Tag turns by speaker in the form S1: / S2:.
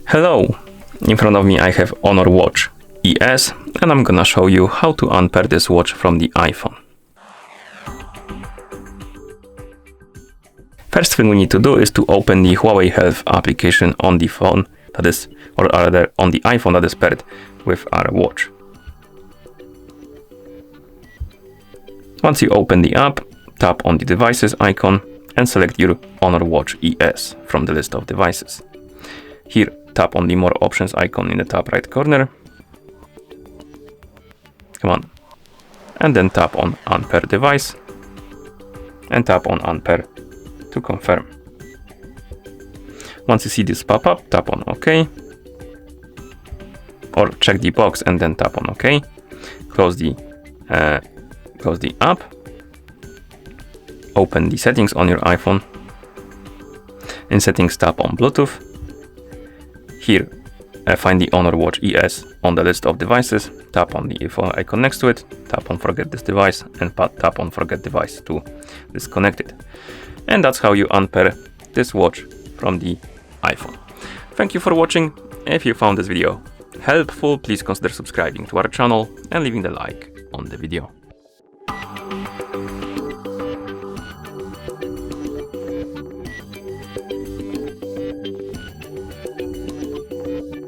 S1: Hello! In front of me I have Honor Watch ES and I'm gonna show you how to unpair this watch from the iPhone. First thing we need to do is to open the Huawei Health application on the phone that is, or rather on the iPhone that is paired with our watch. Once you open the app, tap on the devices icon and select your Honor Watch ES from the list of devices. Here, tap on the more options icon in the top right corner. Come on. And then tap on unpair device and tap on unpair to confirm. Once you see this pop up, tap on OK, or check the box and then tap on OK. Close the app. Open the settings on your iPhone. In settings, tap on Bluetooth. Here, find the Honor Watch ES on the list of devices. Tap on the phone icon next to it. Tap on Forget this device and tap on Forget device to disconnect it. And that's how you unpair this watch from the iPhone. Thank you for watching. If you found this video helpful, please consider subscribing to our channel and leaving the like on the video.